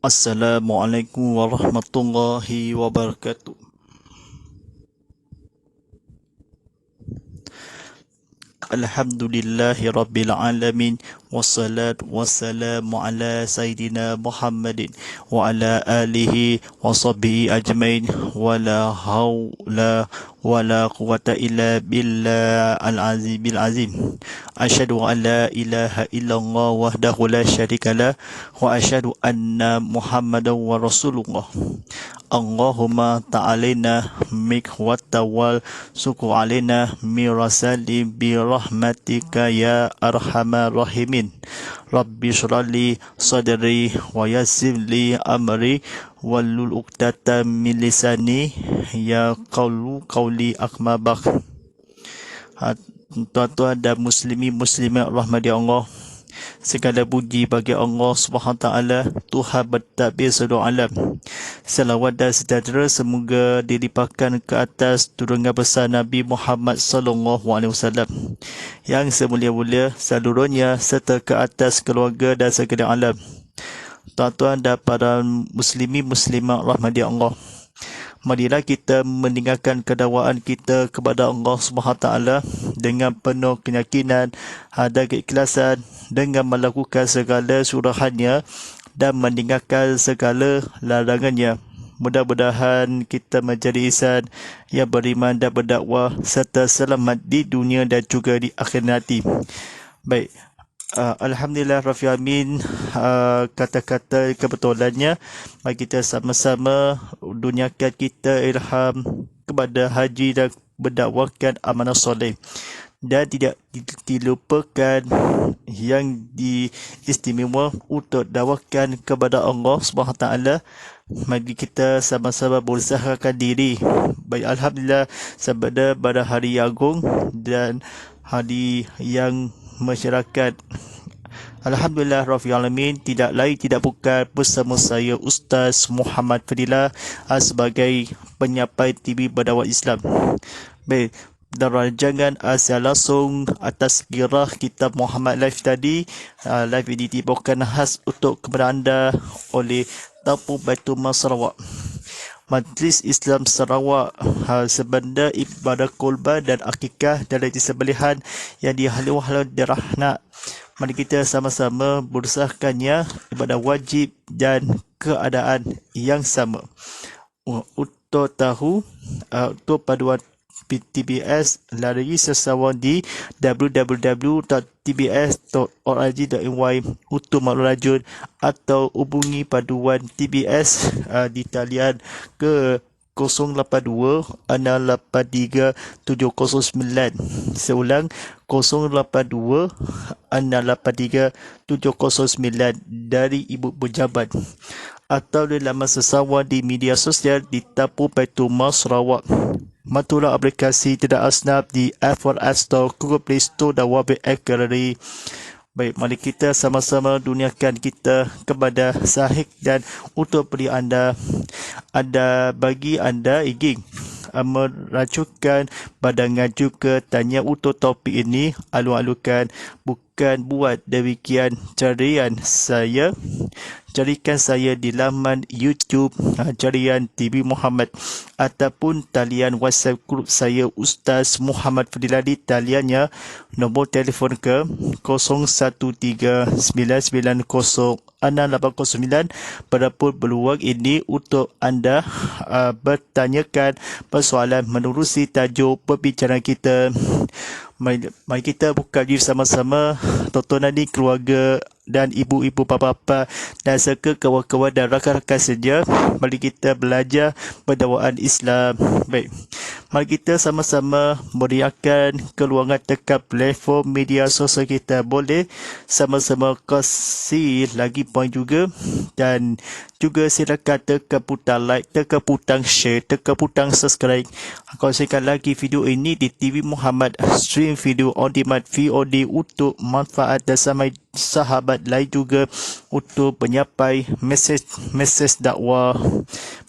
Assalamualaikum warahmatullahi wabarakatuh. Alhamdulillahi rabbil alamin. Wassalatu wassalamu ala sayyidina Muhammadin wa ala alihi wa sahbihi ajmain. Wala hawla wala quwata illa billah al-azimil azim. Asyhadu an la ilaha illallah wahdahu la syarika lah wa asyhadu anna Muhammadan wa rasulullah. Allahumma ta'alina mikwata wal suku alina mirasali birahmatika ya arhamar rahimin. Rabbi syrali sadri wa yassirli amri walul uqdatan min lisani ya qawli akmabak. Tuan-tuan dan muslimat rahmati Allah, segala puji bagi Allah SWT, Tuhan bertakbir seluruh alam. Salawat dan sejahtera semoga dilimpahkan ke atas turungan besar Nabi Muhammad SAW yang semulia-mulia seluruhnya, serta ke atas keluarga dan sekalian alam. Tuan-tuan dan para muslimat rahmati Allah, marilah kita meninggalkan kedakwaan kita kepada Allah SWT dengan penuh keyakinan dan keikhlasan, dengan melakukan segala surahannya dan meninggalkan segala larangannya. Mudah-mudahan kita menjadi insan yang beriman dan berdakwah serta selamat di dunia dan juga di akhir nanti. Baik, Alhamdulillah Rabbil Alamin. Kata-kata kebetulannya, mari kita sama-sama duniakan kita ilham kepada haji dan mendakwakan amanah soleh, dan tidak dilupakan yang diistimewa untuk dakwakan kepada Allah SWT. Mari kita sama-sama berusahakan diri. Baik, Alhamdulillah, pada hari yang agung dan hari yang masyarakat, Alhamdulillah Rabbil Alamin, tidak lain tidak bukan bersama saya Ustaz Muhammad Fadilah sebagai penyampai TV berdakwah Islam. Baik, dan rancangan secara langsung atas kirah kitab Muhammad Live tadi. Live ini dibawakan khas untuk kepada anda oleh Tapu Baitul Mal Sarawak, Majlis Islam Sarawak, sebenda ibadah kurban dan akikah dan disembelihan yang dihalau-halau dirahnak. Mari kita sama-sama berusahakannya ibadah wajib dan keadaan yang sama. Untuk tahu untuk paduan TBS, layari sesawan di www.tbs.org.my untuk maklum lanjut, atau hubungi paduan TBS di talian ke 082 683 709. Seulang, 082 683 709 dari Ibu Pejabat, atau di laman sesawan di media sosial di Tapu Baitul Mal Sarawak. Mantulah aplikasi tidak asnaf di iPhone App Store, Google Play Store dan Web App Gallery. Baik, mari kita sama-sama duniakan kita kepada sahih, dan untuk beri anda bagi anda ingin meracukan pada ngaju ke tanya untuk topik ini, alun-alunkan bukan buat demikian carikan saya di laman YouTube carian TV Muhammad, ataupun talian WhatsApp grup saya Ustaz Muhammad Fadilah di taliannya nombor telefon ke 0139906809 pada pun peluang ini untuk anda bertanyakan persoalan menerusi tajuk perbincangan kita. Mari kita buka diri sama-sama, tontonan ini keluarga dan ibu-ibu, bapa-bapa dan serta kawan-kawan dan rakan-rakan saja. Mari kita belajar berdakwaan Islam. Baik, mari kita sama-sama meriahkan keluangan dekat platform media sosial kita. Boleh sama-sama kasih lagi poin juga, dan juga silakan tekan butang like, tekan butang share, tekan butang subscribe. Kongsikan lagi video ini di TV Muhammad, stream video on demand VOD untuk manfaat dan samai sahabat lain juga untuk penyampai mesej dakwah.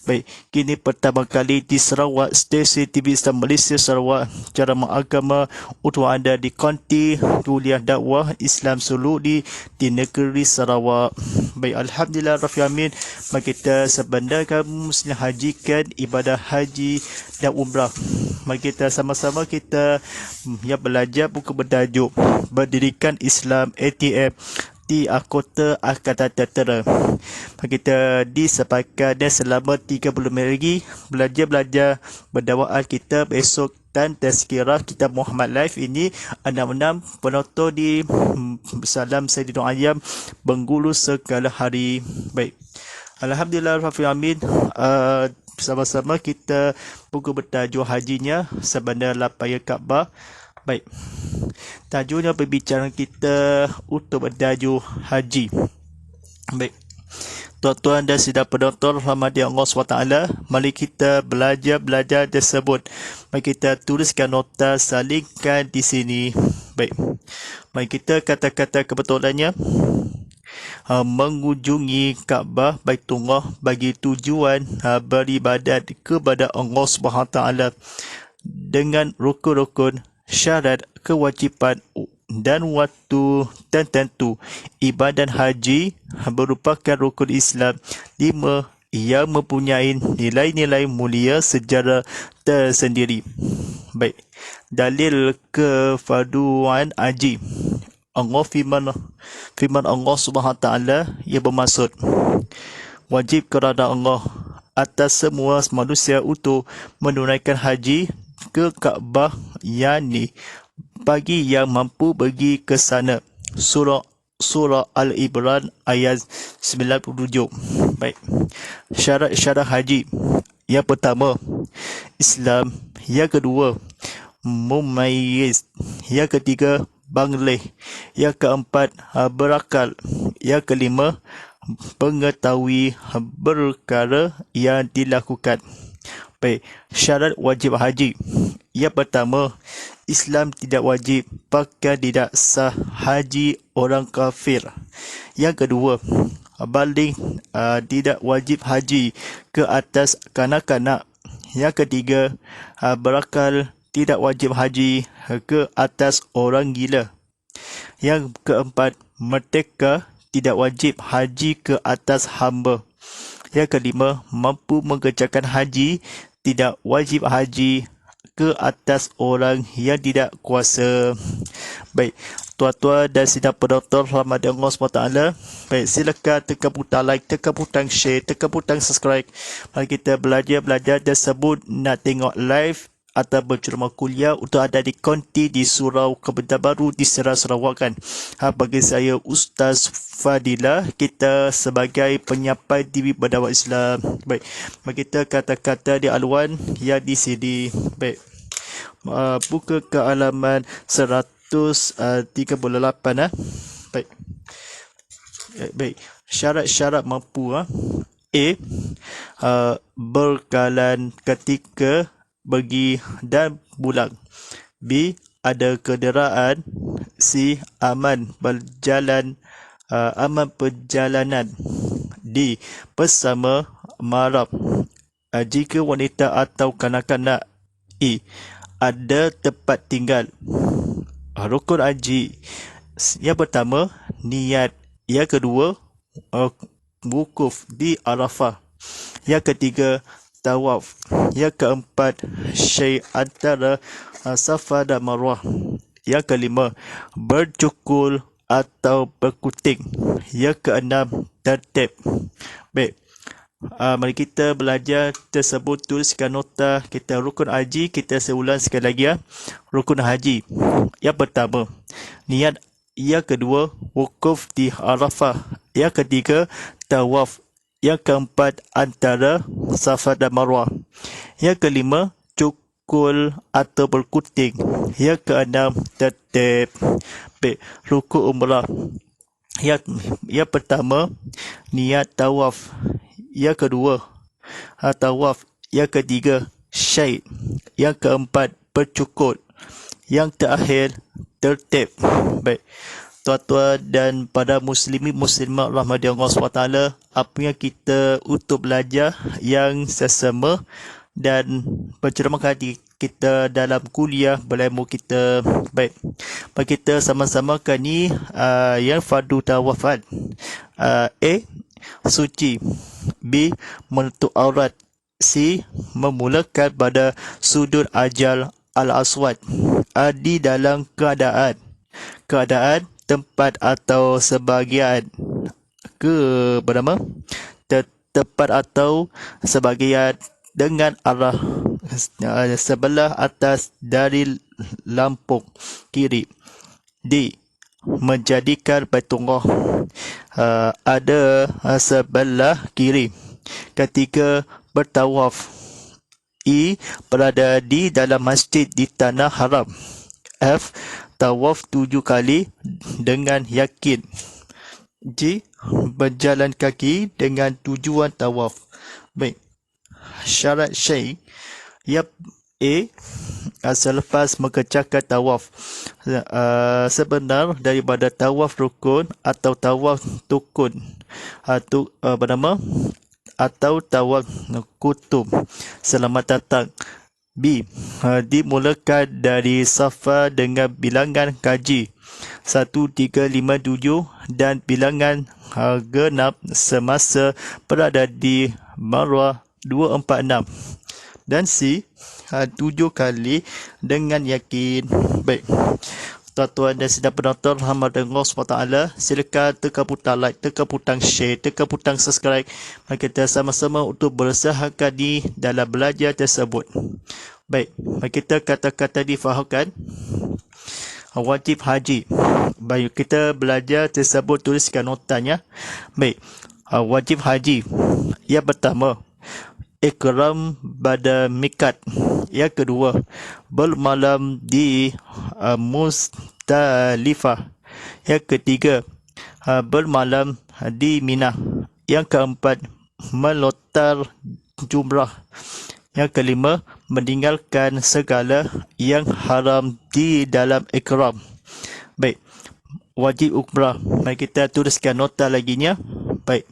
Baik, kini pertama kali di Sarawak, stesen TV Islam Malaysia Sarawak, ceramah agama untuk anda di konti kuliah dakwah Islam Suluk di negeri Sarawak. Baik, Alhamdulillah Rabbil Alamin. Mari kita sebandar kamu muslim hajikan ibadah haji dan umrah. Mari kita sama-sama kita belajar buku bertajuk Berdirikan Islam ATM di Kota Angkatan Tentera. Kita disepakat dan selama 30 minit lagi belajar berdakwaan kita besok dan tazkirah kita Muhammad Live ini 66 penonton di Salam Sayyidina Ayam Bengulu segala hari. Baik, Alhamdulillah Rabbil Alamin. Sama-sama kita buku bertajuk hajinya sebandar lapaya Kaabah. Baik, tajuknya perbicaraan kita untuk bertajuk haji. Baik, tuan-tuan dan sidang penonton rahmati Allah SWT, mari kita belajar tersebut. Mari kita tuliskan nota, salingkan di sini. Baik, mari kita kata-kata kebetulannya. Mengunjungi Kaabah Baitullah bagi tujuan beribadat kepada Allah SWT dengan rukun-rukun, syarat, kewajipan dan waktu tertentu. Ibadat haji merupakan rukun Islam 5 yang mempunyai nilai-nilai mulia secara tersendiri. Baik, dalil kefarduan haji. Allah firman Allah Subhanahu taala yang bermaksud wajib kerana Allah atas semua manusia untuk menunaikan haji ke Kaabah, yakni bagi yang mampu pergi ke sana. Surah Al-Imran ayat 97. Baik, syarat-syarat haji. Yang pertama, Islam. Yang kedua, mumayyiz. Yang ketiga, banglig. Yang keempat, berakal. Yang kelima, mengetahui perkara yang dilakukan. Baik, syarat wajib haji. Yang pertama, Islam tidak wajib, bahkan tidak sah haji orang kafir. Yang kedua, baligh, tidak wajib haji ke atas kanak-kanak. Yang ketiga, berakal, tidak wajib haji ke atas orang gila. Yang keempat, merdeka, tidak wajib haji ke atas hamba. Yang kelima, mampu mengerjakan haji, tidak wajib haji ke atas orang yang tidak kuasa. Baik, tuan-tuan dan sidang penonton rahmat Allah SWT. Baik, silakan tekan butang like, tekan butang share, tekan butang subscribe. Mari kita belajar tersebut nak tengok live atau berceramah kuliah untuk ada di konti di Surau Kementerian Baru di Sarawak kan. Bagi saya Ustaz Fadilah, kita sebagai penyampai TV berdakwah Islam. Baik, mari kita kata-kata di aluan yang di sini. Baik, buka ke halaman 138 Baik. Baik, syarat-syarat mampu. A. Berkalan ketika pergi dan pulang. B. Ada kenderaan. C. Aman perjalanan. D. Bersama mahram. Jika wanita atau kanak-kanak. E. Ada tempat tinggal. Rukun haji. Yang pertama, niat. Yang kedua, wukuf di Arafah. Yang ketiga, tawaf. Yang keempat, syai' antara Safa dan Marwah. Yang kelima, bercukul atau berkuting. Yang keenam, tertib. Baik, mari kita belajar tersebut. Tuliskan nota kita rukun haji. Kita seulang sekali lagi Rukun haji. Yang pertama, niat. Yang kedua, wukuf di Arafah. Yang ketiga, tawaf. Yang keempat, antara Safa dan Marwah. Yang kelima, cukul atau berkuting. Yang keenam, tertib. Baik, rukun umrah. Yang pertama, niat tawaf. Yang kedua, tawaf. Yang ketiga, syai'. Yang keempat, bercukul. Yang terakhir, tertib. Baik, tuan-tuan dan para muslimat rahmati Allah SWT, apa yang kita untuk belajar yang sesama dan berceramah hati kita dalam kuliah berilmu kita. Baik, kita sama-sama kan ni yang fardu tawafan. A. Suci. B. Menutup aurat. C. Memulakan pada sudut ajal al-aswad. D. Dalam keadaan, tempat atau sebahagian tempat atau sebahagian dengan arah sebelah atas dari lampung kiri. D. Menjadikan Baitullah ada sebelah kiri ketika bertawaf. E. Berada di dalam masjid di tanah haram. F. Tawaf 7 kali dengan yakin. G. Berjalan kaki dengan tujuan tawaf. Baik, syarat syai'. A. Selepas mengerjakan tawaf, sebenar daripada tawaf rukun atau tawaf tukun atau tawaf kutub. Selamat datang. B. Dimulakan dari Safa dengan bilangan kaji 1357 dan bilangan genap semasa berada di Marwah 246. Dan C. 7 kali dengan yakin. Baik, tuan-tuan dan sidang penonton rahmat Allah SWT, silakan tekan butang like, tekan butang share, tekan butang subscribe. Mari kita sama-sama untuk berusahakan di dalam belajar tersebut. Baik, mari kita kata-kata difahamkan. Wajib haji. Baik, kita belajar tersebut, tuliskan notanya. Baik, wajib haji. Yang pertama, ikram pada mikat. Yang kedua, bermalam di Musdalifah. Yang ketiga, bermalam di Mina. Yang keempat, melontar jumrah. Yang kelima, meninggalkan segala yang haram di dalam ikram. Baik, wajib umrah. Mari kita tuliskan nota laginya. Baik,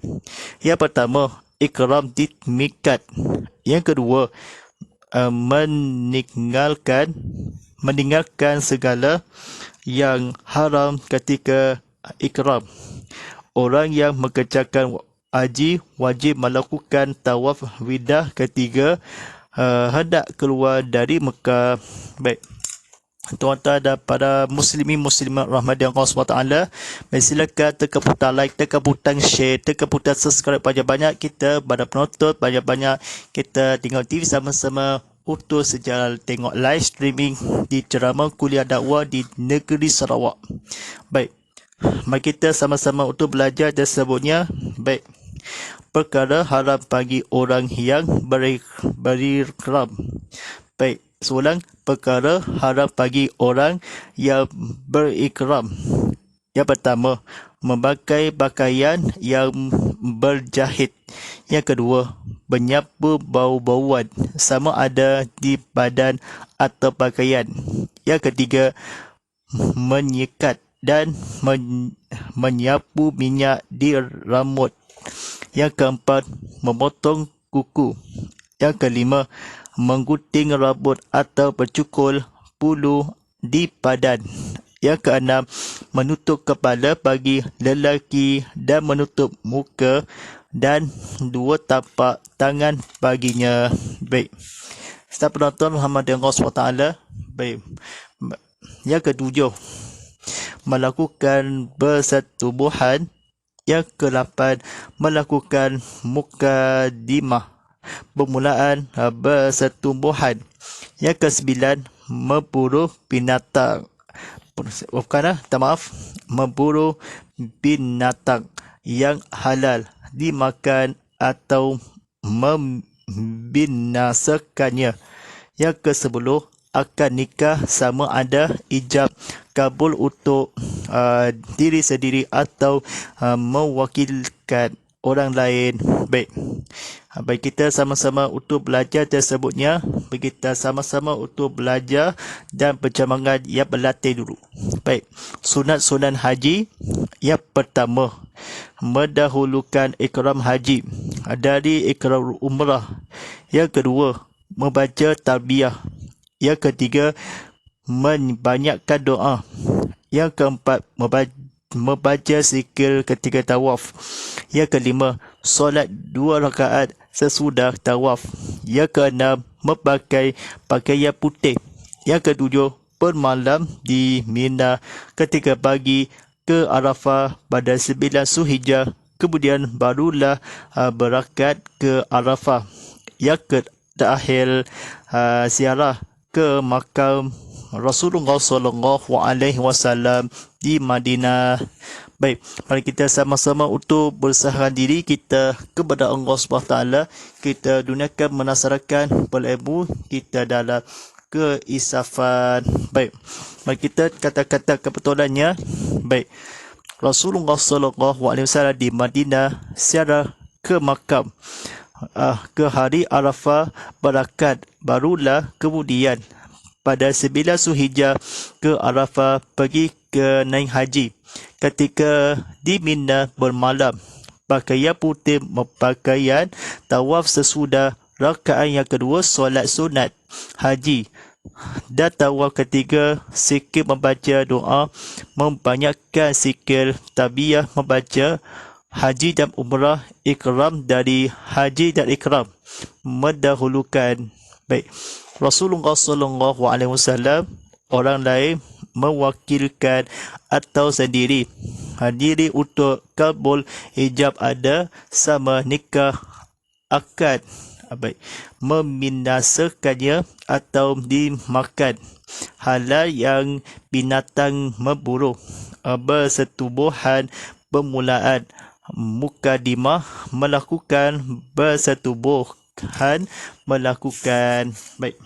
yang pertama, ikram di mikat. Yang kedua, meninggalkan segala yang haram ketika ikram. Orang yang mengerjakan haji wajib melakukan tawaf widah ketiga hendak keluar dari Mekah. Baik, tuan-tuan dan para muslimat rahmati Allah SWT, silakan tekan butang like, tekan butang share, tekan butang subscribe banyak-banyak. Kita pada penonton banyak-banyak, kita tengok TV sama-sama untuk sejarah tengok live streaming di ceramah kuliah dakwah di negeri Sarawak. Baik, mari kita sama-sama untuk belajar tersebutnya. Baik, perkara haram bagi orang yang berikram. Baik, soalan, perkara haram bagi orang yang berikram. Yang pertama, memakai pakaian yang berjahit. Yang kedua, menyapu bau-bauan sama ada di badan atau pakaian. Yang ketiga, menyikat dan menyapu minyak di rambut. Yang keempat, memotong kuku. Yang kelima, menggunting rambut atau bercukur bulu di badan. Yang keenam, menutup kepala bagi lelaki dan menutup muka dan 2 tapak tangan baginya. Baik, staf penonton Muhammad Allah SWT. Baik, yang ketujuh, melakukan persetubuhan. Yang ke-8, melakukan mukadimah, permulaan persetubuhan. Yang ke-9, memburu binatang. Memburu binatang yang halal dimakan atau membinasakannya. Yang ke-10, akad nikah sama ada ijab kabul untuk diri sendiri atau mewakilkan orang lain. Baik, Baik, kita sama-sama untuk belajar tersebutnya. Kita sama-sama untuk belajar dan percabangan yang berlatih dulu. Baik, sunat-sunat haji. Yang pertama, mendahulukan ikram haji dari ikram umrah. Yang kedua, membaca talbiyah. Yang ketiga, membanyakkan doa. Yang keempat, membaca zikir ketika tawaf. Yang kelima, solat 2 rakaat sesudah tawaf. Yang keenam, memakai pakaian putih. Yang ketujuh, bermalam di Mina ketika pagi ke Arafah pada 9 Zulhijjah. Kemudian barulah berangkat ke Arafah. Yang terakhir, ziarah ke makam Rasulullah sallallahu alaihi wasallam di Madinah. Baik, mari kita sama-sama untuk bersahkan diri kita kepada Allah Subhanahu taala. Kita duniakan menasarakan ilmu kita dalam keisafan. Baik, mari kita kata-kata kebetulannya. Baik, Rasulullah sallallahu alaihi wasallam di Madinah secara ke makam ke hari Arafah berangkat, barulah kemudian pada 9 Zulhijjah ke Arafah pergi ke naik haji. Ketika di Mina bermalam, pakaian putih, pakaian tawaf sesudah rakaat yang kedua solat sunat haji. Dan tawaf ketiga, zikir membaca doa, membanyakkan zikir talbiyah, membaca haji dan umrah, ikram dari haji dan ikram, mendahulukan. Baik, Rasulullah sallallahu alaihi wasallam, orang lain mewakilkan atau sendiri hadiri untuk kabul hijab ada sama nikah, akad, baik, membinasakannya atau dimakan, halal yang binatang memburu, bersetubuhan, permulaan, mukadimah, melakukan bersetubuhan, melakukan. Baik,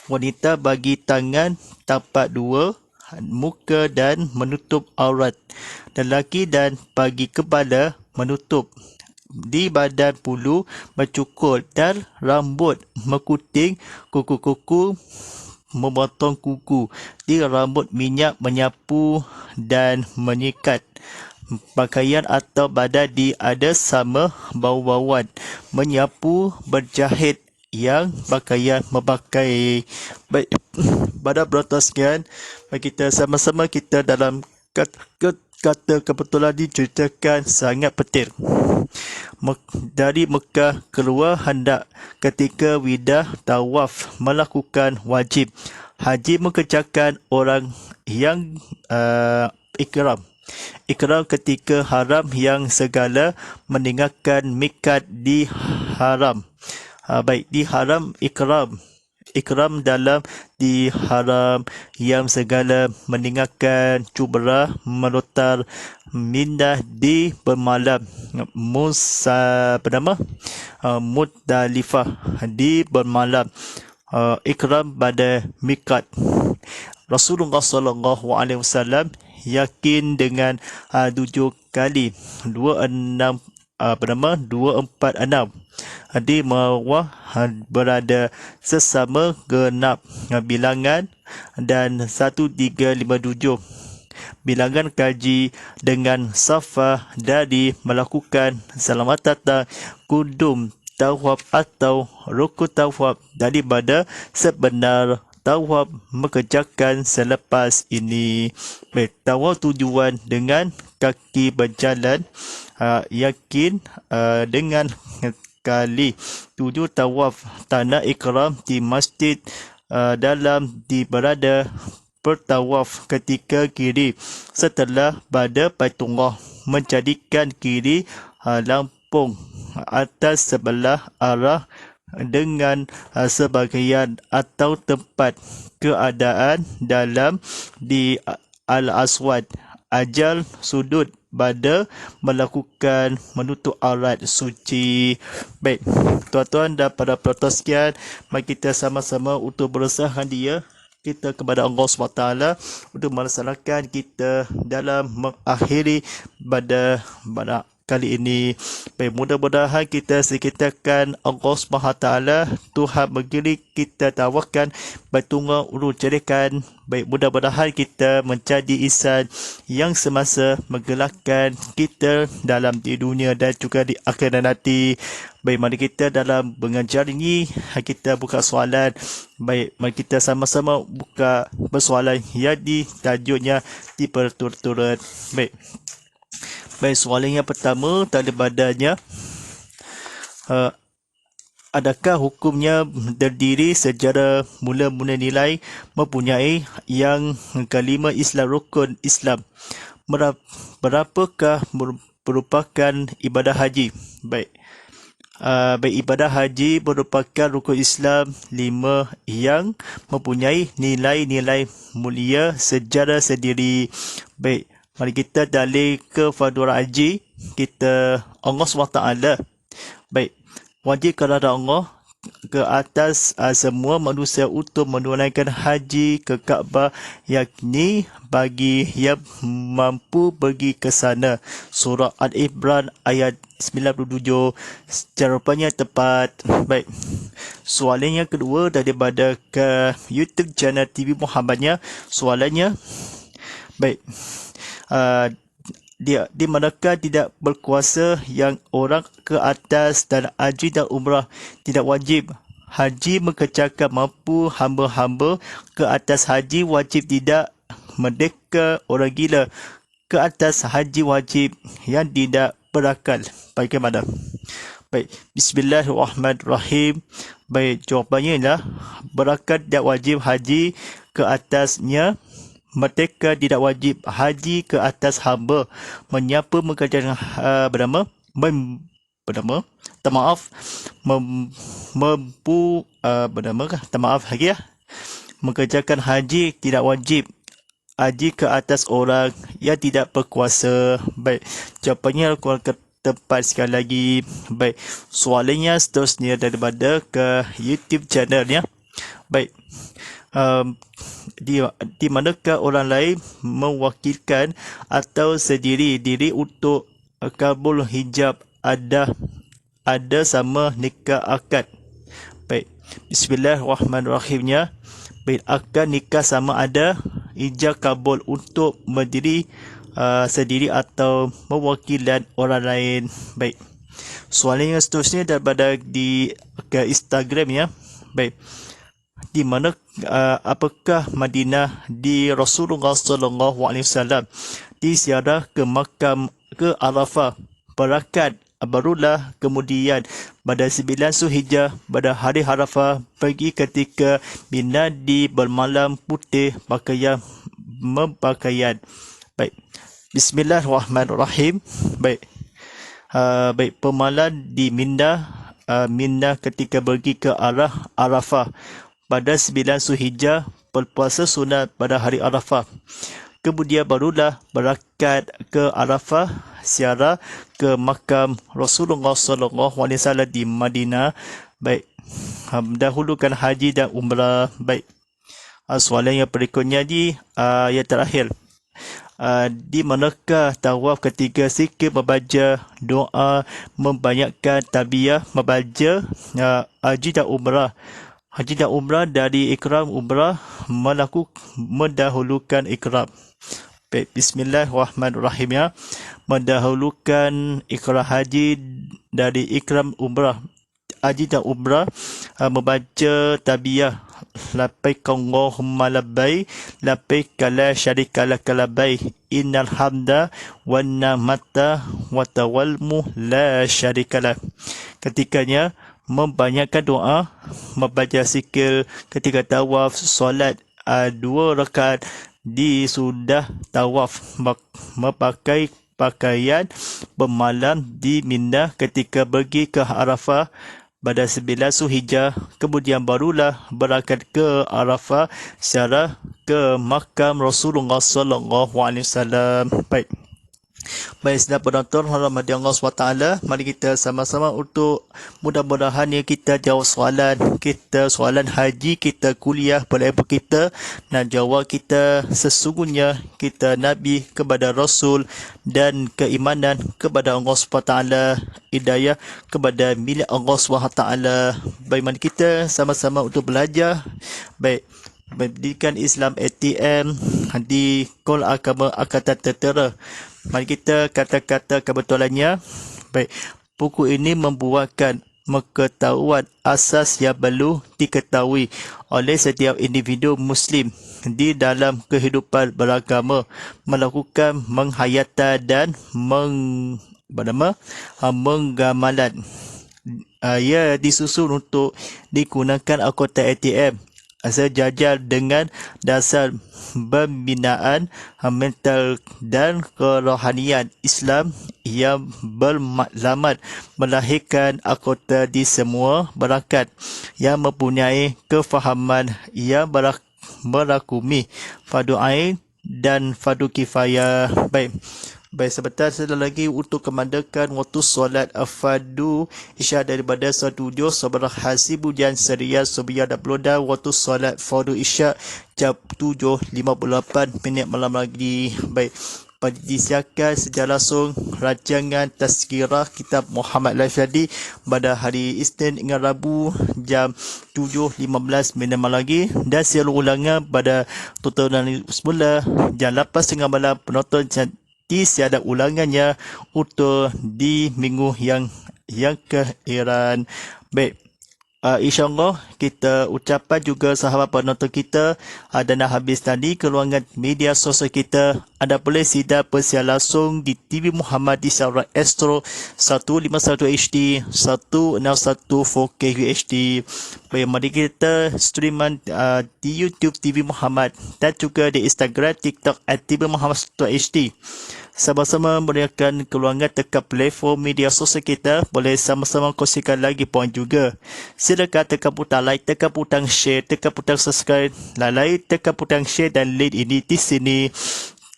wanita bagi tangan tapak dua, muka dan menutup aurat. Lelaki dan bagi kepala menutup. Di badan bulu mencukur dan rambut mekuting, kuku-kuku memotong kuku. Di rambut minyak menyapu dan menyikat. Pakaian atau badan di ada sama bau-bauan, menyapu, berjahit yang pakaian memakai. Baik, pada berontak sekian, kita sama-sama kita dalam kata kebetulan diceritakan sangat petir. Dari Mekah keluar hendak ketika widah tawaf melakukan wajib haji, mengerjakan orang yang ikram. Ikram ketika haram yang segala, meninggalkan mikat di haram. Baik, di haram ikram. Ikram dalam di haram yang segala, meninggalkan cumrah, melontar mindah di bermalam Muzdalifah di bermalam, ikram pada mikat. Rasulullah sallallahu alaihi wasallam yakin dengan 7 kali 26 246 di bawah berada sesama genap bilangan dan 1357 bilangan kaji dengan safah dari melakukan salamatan kudum tawaf atau rukun tawaf daripada sebenar tawaf mengerjakan selepas ini. Tawaf tujuan dengan kaki berjalan, yakin dengan kali 7 tawaf tanah ikram di masjid dalam di berada bertawaf ketika kiri setelah pada Baitullah, menjadikan kiri lampung atas sebelah arah dengan sebahagian atau tempat keadaan dalam di Al-Aswad, ajal sudut pada melakukan menutup aurat suci. Baik, tuan-tuan dan para penonton sekalian, mari kita sama-sama untuk berusaha dia kita kepada Allah SWT untuk melaksanakan kita dalam mengakhiri pada kali ini. Baik, mudah-mudahan kita sekitakan Allah SWT, Tuhan begini kita tawarkan, baik tunggu ulu jadikan. Baik, mudah-mudahan kita menjadi insan yang semasa menggelarkan kita dalam di dunia dan juga di akhirat nanti. Baik, mari kita dalam mengajar ini, kita buka soalan. Baik, mari kita sama-sama buka persoalan yang tajuknya di berturut-turut. Baik. Baik, soalan yang pertama daripadanya, adakah hukumnya terdiri secara mula-mula nilai mempunyai yang kelima Islam, rukun Islam? Berapakah merupakan ibadah haji? Baik. Baik, ibadah haji merupakan rukun Islam 5 yang mempunyai nilai-nilai mulia secara sendiri. Baik, mari kita dalil ke fardu haji kita Allah SWT. Baik, wajib kepada Allah ke atas semua manusia untuk menunaikan haji ke Kaabah, yakni bagi yang mampu pergi ke sana. Surah Al-Imran ayat 97 jawapannya tepat. Baik, soalan yang kedua daripada ke YouTube channel TV Muhammadnya. Soalannya, baik, di manakah tidak berkuasa yang orang ke atas dan haji dan umrah tidak wajib haji mengecakan mampu hamba-hamba ke atas haji wajib tidak merdeka orang gila ke atas haji wajib yang tidak berakal. Bagaimana? Baik, bismillahirrahmanirrahim. Baik, jawapannya ialah berakal tidak wajib haji ke atasnya, merdeka tidak wajib haji ke atas hamba, menyapa mengerjakan mengerjakan haji tidak wajib haji ke atas orang yang tidak berkuasa. Baik, jawapannya kurang tepat sekali lagi. Baik, soalannya seterusnya daripada ke YouTube channelnya. Baik, di manakah orang lain mewakilkan atau sendiri diri untuk kabul hijab ada sama nikah akad? Baik, bismillahirrahmanirrahimnya. Baik, akad nikah sama ada ijab kabul untuk berdiri sendiri atau mewakilan orang lain. Baik, soalan yang seterusnya daripada ke Instagram ya. Baik, di mana apakah Madinah di Rasulullah SAW disiarah ke makam ke Arafah berakat barulah kemudian pada 9 Zulhijjah pada hari Arafah pergi ketika Mina di bermalam putih pakaian. Baik, bismillahirrahmanirrahim. Baik, baik, pemalan di Mina ketika pergi ke arah Arafah pada 9 Zulhijjah berpuasa sunat pada hari Arafah. Kemudian barulah berakat ke Arafah ziarah ke makam Rasulullah SAW di Madinah. Baik, mendahulukan haji dan umrah. Baik, soalan yang berikutnya yang terakhir. Di manakah tawaf ketika zikir membaca doa membanyakkan talbiyah membaca haji dan umrah? Haji dan umrah dari ikram umrah mendahulukan ikram. Baik, bismillahirrahmanirrahim ya. Mendahulukan ikram haji dari ikram umrah. Haji dan umrah membaca talbiyah labbaik Allahumma labbaik labbaik la syarika lak labbaik innal hamda wan ni'mata wa tawalmu la syarika lak. Ketikanya membanyakkan doa, membaca zikir ketika tawaf, solat 2 rakaat di sudah tawaf, memakai pakaian bermalam di Mina ketika pergi ke Arafah pada 9 Zulhijjah, kemudian barulah berangkat ke Arafah secara ke makam Rasulullah SAW. Baik, Baik, sedang penonton rahmati Allah SWT, mari kita sama-sama untuk mudah-mudahan ya kita jawab soalan haji kita, kuliah pelajar kita, dan jawab kita sesungguhnya kita Nabi kepada Rasul dan keimanan kepada Allah SWT, hidayah kepada milik Allah SWT. Baik, mari kita sama-sama untuk belajar. Baik, pendidikan Islam ATM di Kol Agama Angkatan Tentera. Mari kita kata-kata kebetulannya. Baik, buku ini membuatkan pengetahuan asas yang perlu diketahui oleh setiap individu Muslim di dalam kehidupan beragama, melakukan menghayatan dan menggamalan. Ia disusun untuk digunakan anggota ATM sejajar dengan dasar pembinaan mental dan kerohanian Islam yang bermaklumat melahirkan anggota di semua berangkat yang mempunyai kefahaman yang merakumi fardu ain dan fardu kifayah. Baik, sebentar saya lagi untuk kemandakan waktu solat fardu isya daripada studio Sabara Hasibu Jan Seria Sobia dan Bloda. Waktu solat fardu isya jam 7.58 malam lagi. Baik, disiarkan secara langsung rancangan Tazkirah Kitab Muhammad Lafyadi pada hari Isnin hingga Rabu jam 7.15 malam lagi, dan siaran ulangan pada tontonan semula jam 8.30 malam. Penonton tiada ulangannya untuk di minggu yang keakhiran. Baik, InsyaAllah kita ucapkan juga sahabat penonton kita dan dah habis tadi keluangan media sosial kita. Anda boleh sidak persiaran langsung di TV Muhammad di saluran Astro 151 HD, 161 4K UHD. Baik, mari kita streaman di YouTube TV Muhammad dan juga di Instagram, TikTok @TV Muhammad HD. Sama-sama meriakan keluangan dekat platform media sosial kita. Boleh sama-sama kongsikan lagi poin juga. Silakan tekan butang like, tekan butang share, tekan butang subscribe, like, tekan butang share dan link ini di sini.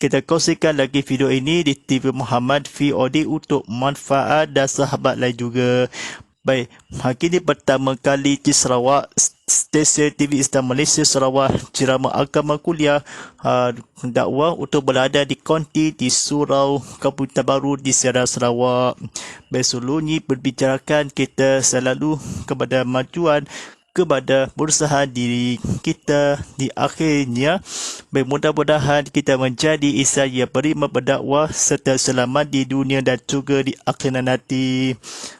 Kita kongsikan lagi video ini di TV Muhammad VOD untuk manfaat dan sahabat lain juga. Baik, hari ini pertama kali di Sarawak, stesen TV Islam Malaysia Sarawak, ceramah agama kuliah dakwah untuk berada di konti di Surau Kampung Baru di Sierra Sarawak. Baik, sebelumnya berbicarakan kita selalu kepada majuan, kepada berusaha diri kita di akhirnya. Baik, mudah-mudahan kita menjadi insan yang beriman berdakwah serta selamat di dunia dan juga di akhirat nanti.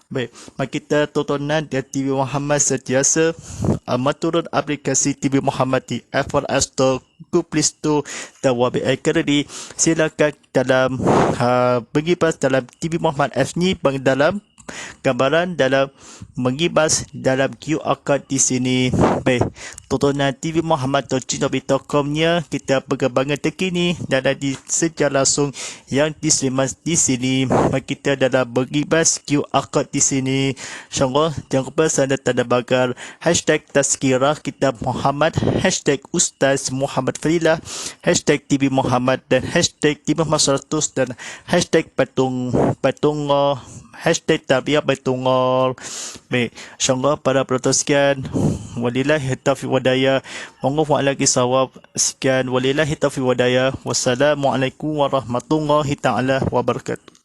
Baik, mari kita tontonan di TV Muhammad sentiasa turun aplikasi TV Muhammad di Apple App Store, Google Play Store dan Wabi Academy. Silakan dalam mengibas dalam TV Muhammad F ni dalam gambaran dalam mengibas dalam QR code di sini. Baik, tontonan TV Muhammad.com nya kita perkembangan terkini dan di secara langsung yang disimas di sini. Mari kita dalam mengibas QR code di sini. InsyaAllah jangan lupa sana tanda bagar hashtag Tazkirah Kitab Muhammad, hashtag Ustaz Muhammad Fadilah, hashtag TV Muhammad dan hashtag TV Muhammad 100 dan hashtag patung hashtag Tabiat Baitungol. Baik, insyaAllah para penonton sekian. Walillahi taufiq wadaya. Wallahu a'lam bissawab. Sekian, walillahi taufiq wadaya. Wassalamualaikum warahmatullahi taala wabarakatuh.